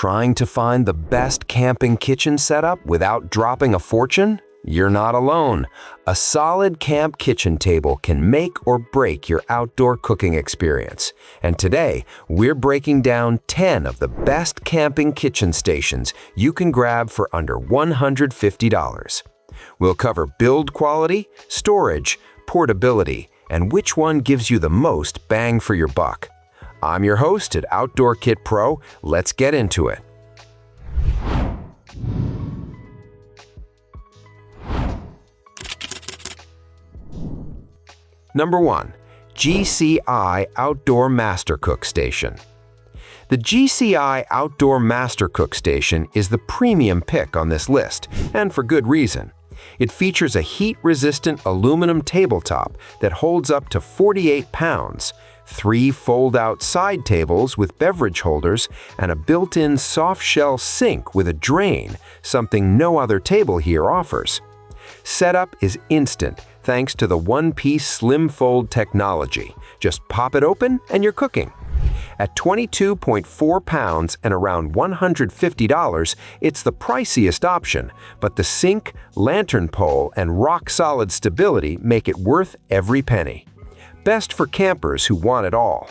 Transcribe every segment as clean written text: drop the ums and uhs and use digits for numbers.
Trying to find the best camping kitchen setup without dropping a fortune? You're not alone. A solid camp kitchen table can make or break your outdoor cooking experience. And today, we're breaking down 10 of the best camping kitchen stations you can grab for under $150. We'll cover build quality, storage, portability, and which one gives you the most bang for your buck. I'm your host at OutdoorKitPro. Let's get into it. Number 1. GCI Outdoor Master Cook Station. The GCI Outdoor Master Cook Station is the premium pick on this list, and for good reason. It features a heat-resistant aluminum tabletop that holds up to 48 pounds, 3 fold-out side tables with beverage holders, and a built-in soft-shell sink with a drain, something no other table here offers. Setup is instant thanks to the one-piece slim fold technology. Just pop it open and you're cooking. At 22.4 pounds and around $150, it's the priciest option, but the sink, lantern pole, and rock-solid stability make it worth every penny. Best for campers who want it all.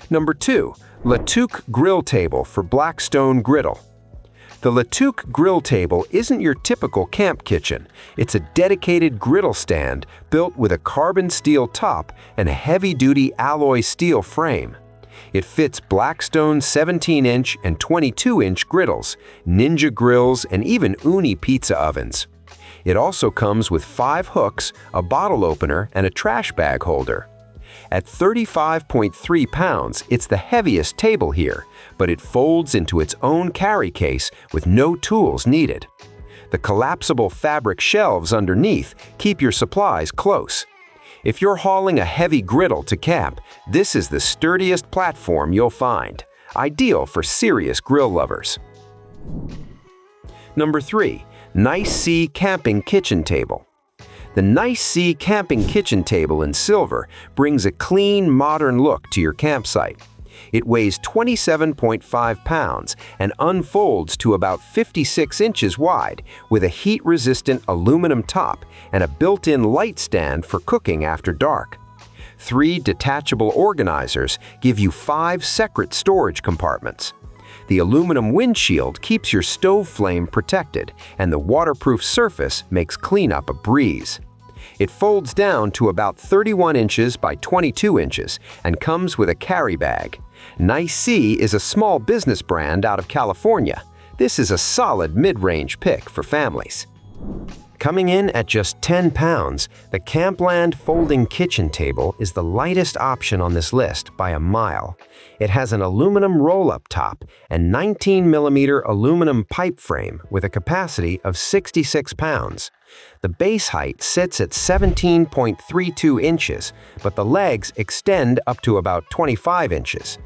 Number 2. Latuque Grill Table for Blackstone Griddle. The Latuque grill table isn't your typical camp kitchen. It's a dedicated griddle stand built with a carbon steel top and a heavy-duty alloy steel frame. It fits Blackstone 17-inch and 22-inch griddles, Ninja grills, and even Uni pizza ovens. It also comes with 5 hooks, a bottle opener, and a trash bag holder. At 35.3 pounds, it's the heaviest table here, but it folds into its own carry case with no tools needed. The collapsible fabric shelves underneath keep your supplies close. If you're hauling a heavy griddle to camp, this is the sturdiest platform you'll find, ideal for serious grill lovers. Number 3. Nice Sea Camping Kitchen Table. The Nice Sea Camping Kitchen Table in silver brings a clean, modern look to your campsite. It weighs 27.5 pounds and unfolds to about 56 inches wide, with a heat-resistant aluminum top and a built-in light stand for cooking after dark. 3 detachable organizers give you 5 separate storage compartments. The aluminum windshield keeps your stove flame protected, and the waterproof surface makes cleanup a breeze. It folds down to about 31 inches by 22 inches and comes with a carry bag. Nice Sea is a small business brand out of California. This is a solid mid-range pick for families. Coming in at just 10 pounds, the Campland Folding Kitchen Table is the lightest option on this list by a mile. It has an aluminum roll-up top and 19mm aluminum pipe frame with a capacity of 66 pounds. The base height sits at 17.32 inches, but the legs extend up to about 25 inches.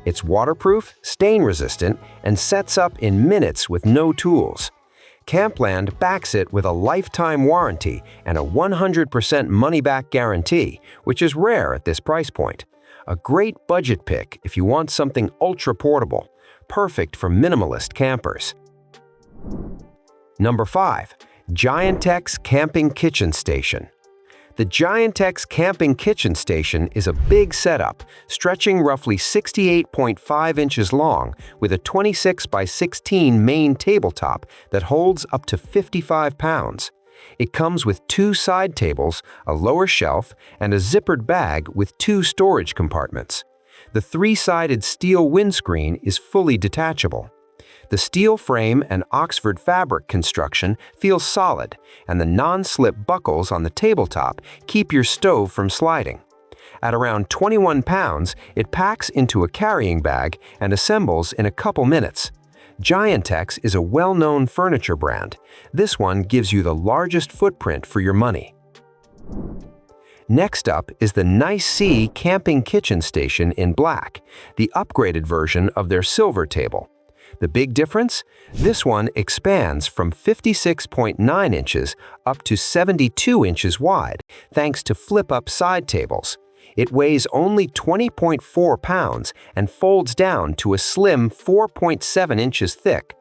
It's waterproof, stain-resistant, and sets up in minutes with no tools. Campland backs it with a lifetime warranty and a 100% money-back guarantee, which is rare at this price point. A great budget pick if you want something ultra-portable, perfect for minimalist campers. Number 5. Giantex Camping Kitchen Station. The Giantex Camping Kitchen Station is a big setup, stretching roughly 68.5 inches long with a 26 by 16 main tabletop that holds up to 55 pounds. It comes with 2 side tables, a lower shelf, and a zippered bag with 2 storage compartments. The 3-sided steel windscreen is fully detachable. The steel frame and Oxford fabric construction feel solid, and the non-slip buckles on the tabletop keep your stove from sliding. At around 21 pounds, it packs into a carrying bag and assembles in a couple minutes. Giantex is a well-known furniture brand. This one gives you the largest footprint for your money. Next up is the Nice Sea Camping Kitchen Station in black, the upgraded version of their silver table. The big difference? This one expands from 56.9 inches up to 72 inches wide, thanks to flip-up side tables. It weighs only 20.4 pounds and folds down to a slim 4.7 inches thick.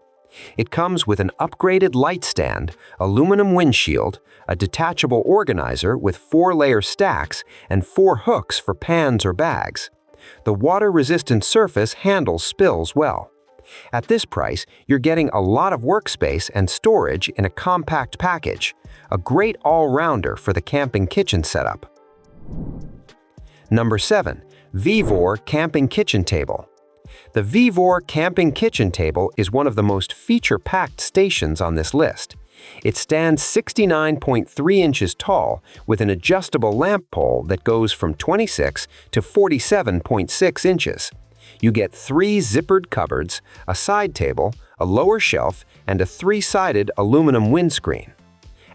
It comes with an upgraded light stand, aluminum windshield, a detachable organizer with 4-layer stacks, and 4 hooks for pans or bags. The water-resistant surface handles spills well. At this price, you're getting a lot of workspace and storage in a compact package, a great all-rounder for the camping kitchen setup. Number 7. Vevor Camping Kitchen Table. The Vevor Camping Kitchen Table is one of the most feature-packed stations on this list. It stands 69.3 inches tall with an adjustable lamp pole that goes from 26 to 47.6 inches. You get 3 zippered cupboards, a side table, a lower shelf, and a 3-sided aluminum windscreen.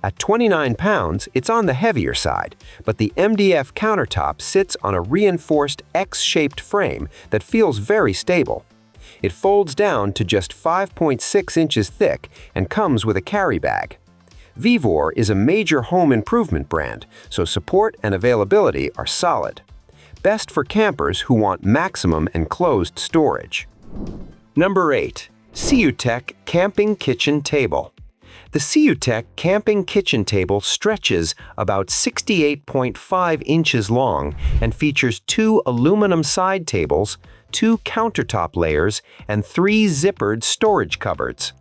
At 29 pounds, it's on the heavier side, but the MDF countertop sits on a reinforced X-shaped frame that feels very stable. It folds down to just 5.6 inches thick and comes with a carry bag. Vevor is a major home improvement brand, so support and availability are solid. Best for campers who want maximum enclosed storage. Number 8. CUTEC Camping Kitchen Table. The CUTEC Camping Kitchen Table stretches about 68.5 inches long and features 2 aluminum side tables, 2 countertop layers, and 3 zippered storage cupboards.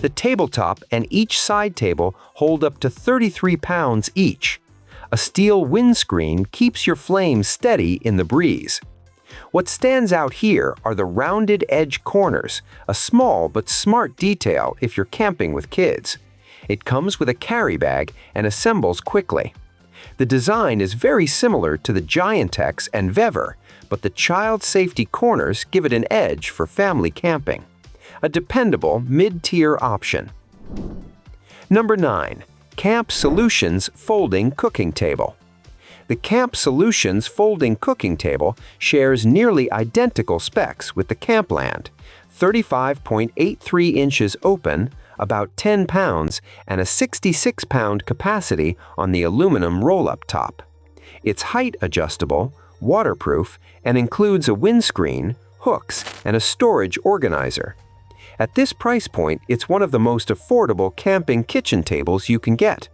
The tabletop and each side table hold up to 33 pounds each. A steel windscreen keeps your flames steady in the breeze. What stands out here are the rounded edge corners, a small but smart detail if you're camping with kids. It comes with a carry bag and assembles quickly. The design is very similar to the Giantex and Vevor, but the child safety corners give it an edge for family camping. A dependable mid-tier option. Number 9. Camp Solutions Folding Cooking Table. The Camp Solutions Folding Cooking Table shares nearly identical specs with the Campland: 35.83 inches open, about 10 pounds, and a 66-pound capacity on the aluminum roll-up top. It's height adjustable, waterproof, and includes a windscreen, hooks, and a storage organizer. At this price point, it's one of the most affordable camping kitchen tables you can get.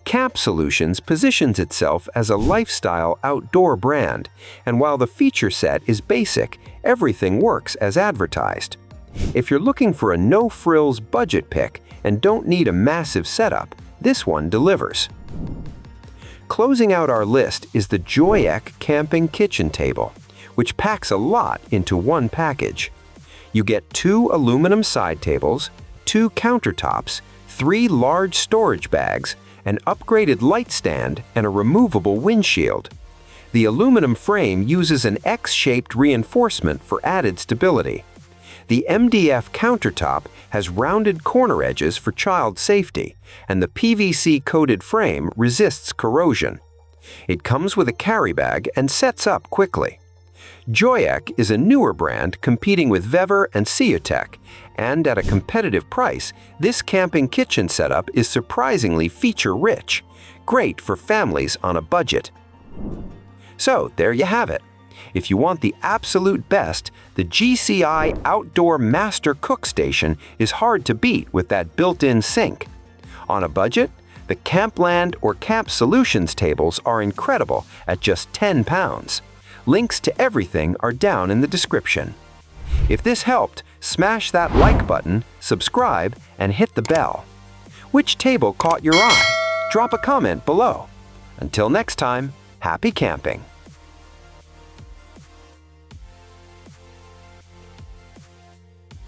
Camp Solutions positions itself as a lifestyle outdoor brand, and while the feature set is basic, everything works as advertised. If you're looking for a no-frills budget pick and don't need a massive setup, this one delivers. Closing out our list is the Joyek Camping Kitchen Table, which packs a lot into one package. You get 2 aluminum side tables, 2 countertops, 3 large storage bags, an upgraded light stand, and a removable windshield. The aluminum frame uses an X-shaped reinforcement for added stability. The MDF countertop has rounded corner edges for child safety, and the PVC-coated frame resists corrosion. It comes with a carry bag and sets up quickly. Joyek is a newer brand competing with Vevor and CUTEC, and at a competitive price, this camping kitchen setup is surprisingly feature-rich, great for families on a budget. So there you have it. If you want the absolute best, the GCI Outdoor Master Cook Station is hard to beat with that built-in sink. On a budget, the Campland or Camp Solutions tables are incredible at just 10 pounds. Links to everything are down in the description. If this helped, smash that like button, subscribe, and hit the bell. Which table caught your eye? Drop a comment below. Until next time, happy camping!